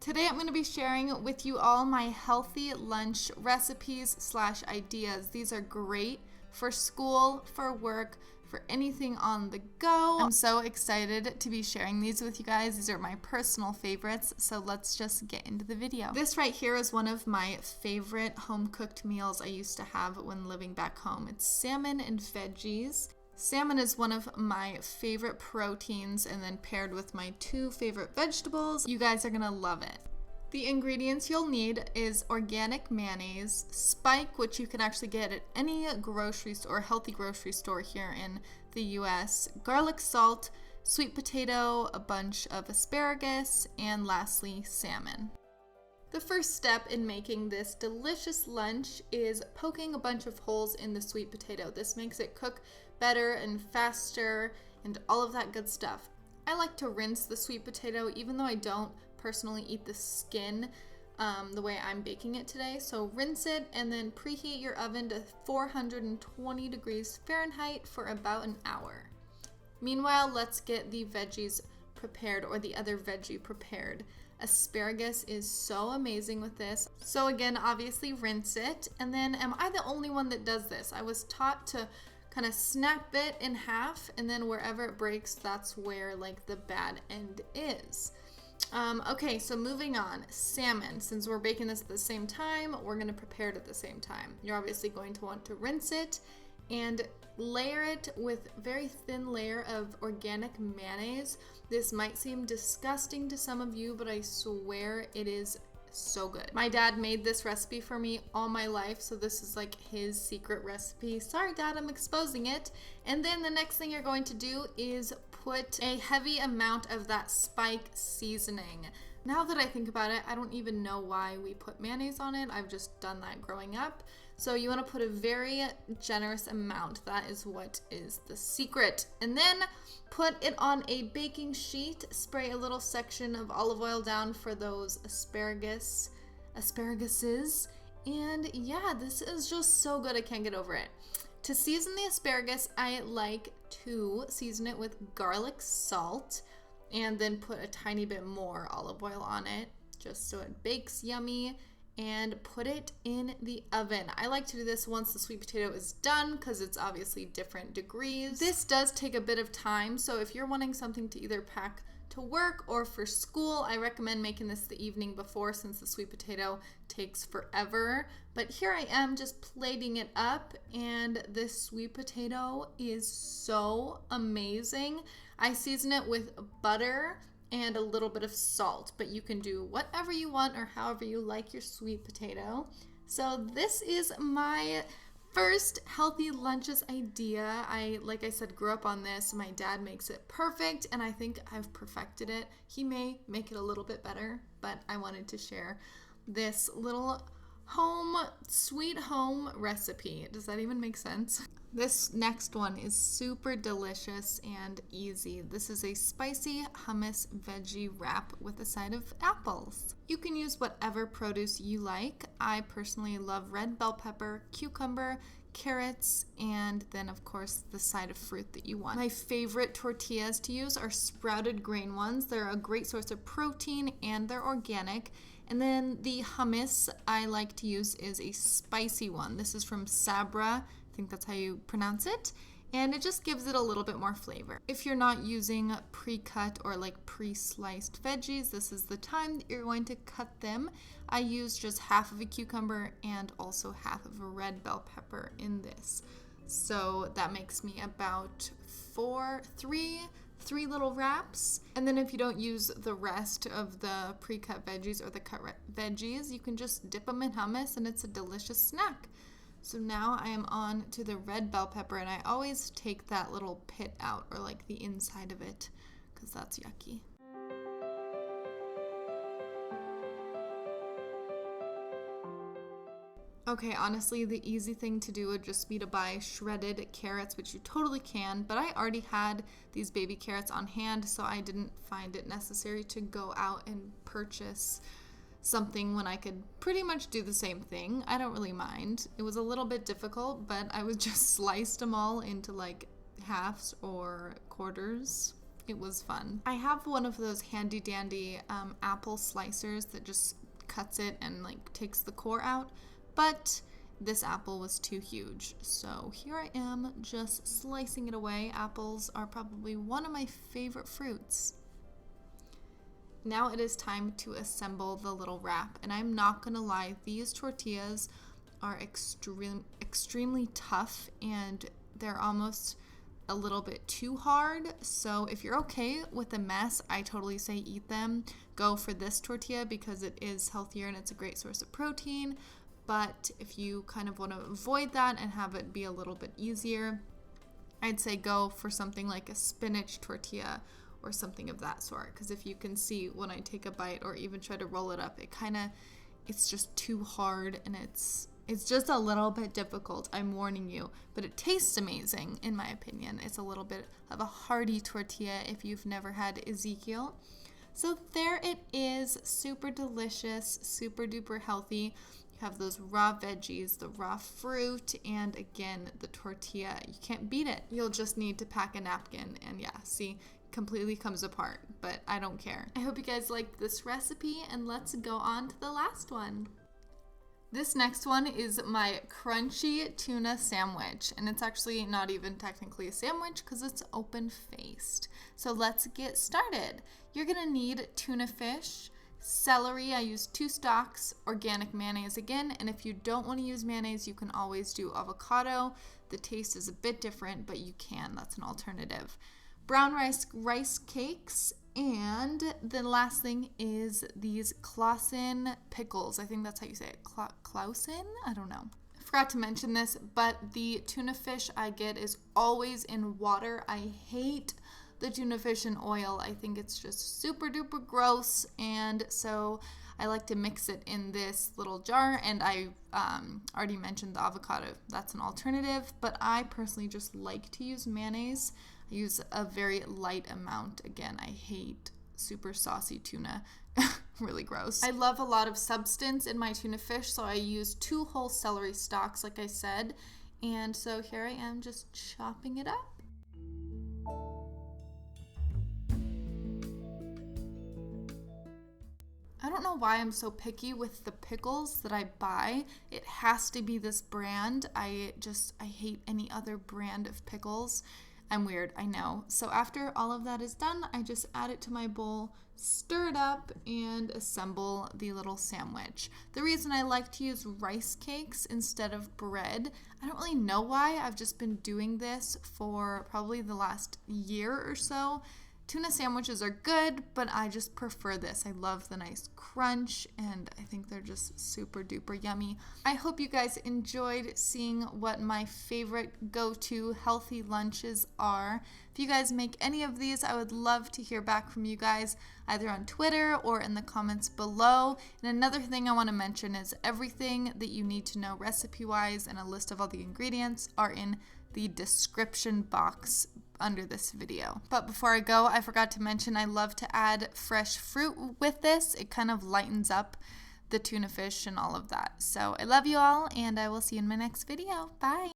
Today I'm going to be sharing with you all my healthy lunch recipes / ideas. These are great for school, for work, for anything on the go. I'm so excited to be sharing these with you guys. These are my personal favorites, so let's just get into the video. This right here is one of my favorite home-cooked meals I used to have when living back home. It's salmon and veggies. Salmon is one of my favorite proteins, and then paired with my 2 favorite vegetables, you guys are gonna love it. The ingredients you'll need is organic mayonnaise, Spike, which you can actually get at any grocery store or healthy grocery store here in the US, garlic salt, sweet potato, a bunch of asparagus, and lastly, salmon. The first step in making this delicious lunch is poking a bunch of holes in the sweet potato. This makes it cook better and faster and all of that good stuff. I like to rinse the sweet potato even though I don't personally eat the skin the way I'm baking it today. So rinse it and then preheat your oven to 420 degrees Fahrenheit for about an hour. Meanwhile, let's get the veggies prepared, or the other veggie prepared. Asparagus is so amazing with this. So again, obviously rinse it. And then, am I the only one that does this? I was taught to kind of snap it in half, and then wherever it breaks, that's where like the bad end is. Okay, so moving on. Salmon. Since we're baking this at the same time, we're going to prepare it at the same time. You're obviously going to want to rinse it and layer it with a very thin layer of organic mayonnaise. This might seem disgusting to some of you, but I swear it is so good. My dad made this recipe for me all my life, so this is like his secret recipe. Sorry, Dad, I'm exposing it. And then the next thing you're going to do is put a heavy amount of that Spike seasoning. Now that I think about it, I don't even know why we put mayonnaise on it. I've just done that growing up. So you want to put a very generous amount. That is what is the secret. And then put it on a baking sheet. Spray a little section of olive oil down for those asparaguses. And yeah, this is just so good. I can't get over it. To season the asparagus, I like to season it with garlic salt and then put a tiny bit more olive oil on it just so it bakes yummy, and put it in the oven. I like to do this once the sweet potato is done because it's obviously different degrees. This does take a bit of time, so if you're wanting something to either pack to work or for school, I recommend making this the evening before since the sweet potato takes forever. But here I am just plating it up, and this sweet potato is so amazing. I season it with butter and a little bit of salt, but you can do whatever you want or however you like your sweet potato. So this is my first healthy lunches idea. Like I said, grew up on this. My dad makes it perfect, and I think I've perfected it. He may make it a little bit better, but I wanted to share this little sweet home recipe. Does that even make sense? This next one is super delicious and easy. This is a spicy hummus veggie wrap with a side of apples. You can use whatever produce you like. I personally love red bell pepper, cucumber, carrots, and then of course the side of fruit that you want. My favorite tortillas to use are sprouted grain ones. They're a great source of protein and they're organic. And then the hummus I like to use is a spicy one. This is from Sabra. I think that's how you pronounce it. And it just gives it a little bit more flavor. If you're not using pre-cut or like pre-sliced veggies, this is the time that you're going to cut them. I use just half of a cucumber and also half of a red bell pepper in this. So that makes me about three little wraps. And then if you don't use the rest of the pre-cut veggies or the cut veggies, you can just dip them in hummus and it's a delicious snack. So now I am on to the red bell pepper, and I always take that little pit out, or like the inside of it, because that's yucky. Okay, honestly, the easy thing to do would just be to buy shredded carrots, which you totally can, but I already had these baby carrots on hand, so I didn't find it necessary to go out and purchase something when I could pretty much do the same thing. I don't really mind. It was a little bit difficult, but I would just slice them all into like halves or quarters. it was fun. I have one of those handy dandy apple slicers that just cuts it and like takes the core out, but this apple was too huge. So here I am just slicing it away. Apples are probably one of my favorite fruits. Now it is time to assemble the little wrap, and I'm not gonna lie, these tortillas are extremely tough, and they're almost a little bit too hard. So if you're okay with the mess, I totally say eat them. Go for this tortilla because it is healthier and it's a great source of protein. But if you kind of want to avoid that and have it be a little bit easier, I'd say go for something like a spinach tortilla or something of that sort, because if you can see when I take a bite or even try to roll it up, it's just too hard, and it's just a little bit difficult, I'm warning you, but it tastes amazing in my opinion. It's a little bit of a hearty tortilla if you've never had Ezekiel. So there it is, super delicious, super duper healthy. You have those raw veggies, the raw fruit, and again, the tortilla. You can't beat it. You'll just need to pack a napkin, and yeah, see, completely comes apart, but I don't care. I hope you guys liked this recipe, and let's go on to the last one. This next one is my crunchy tuna sandwich, and it's actually not even technically a sandwich because it's open-faced. So let's get started. You're gonna need tuna fish, celery, I use 2 stalks, organic mayonnaise again, and if you don't want to use mayonnaise, you can always do avocado. The taste is a bit different, but you can, that's an alternative. Brown rice cakes, and the last thing is these Clausen pickles. I think that's how you say it. Clausen? I don't know. I forgot to mention this, but the tuna fish I get is always in water. I hate the tuna fish in oil. I think it's just super duper gross, and so I like to mix it in this little jar, and I already mentioned the avocado. That's an alternative, but I personally just like to use mayonnaise. I use a very light amount. Again, I hate super saucy tuna. Really gross. I love a lot of substance in my tuna fish, so I use 2 whole celery stalks, like I said. And so here I am just chopping it up. I don't know why I'm so picky with the pickles that I buy. It has to be this brand. I hate any other brand of pickles. I'm weird, I know. So after all of that is done, I just add it to my bowl, stir it up, and assemble the little sandwich. The reason I like to use rice cakes instead of bread, I don't really know why. I've just been doing this for probably the last year or so. Tuna sandwiches are good, but I just prefer this. I love the nice crunch, and I think they're just super duper yummy. I hope you guys enjoyed seeing what my favorite go-to healthy lunches are. If you guys make any of these, I would love to hear back from you guys, either on Twitter or in the comments below. And another thing I want to mention is everything that you need to know recipe-wise and a list of all the ingredients are in the description box under this video. But before I go, I forgot to mention I love to add fresh fruit with this. It kind of lightens up the tuna fish and all of that. So I love you all, and I will see you in my next video. Bye!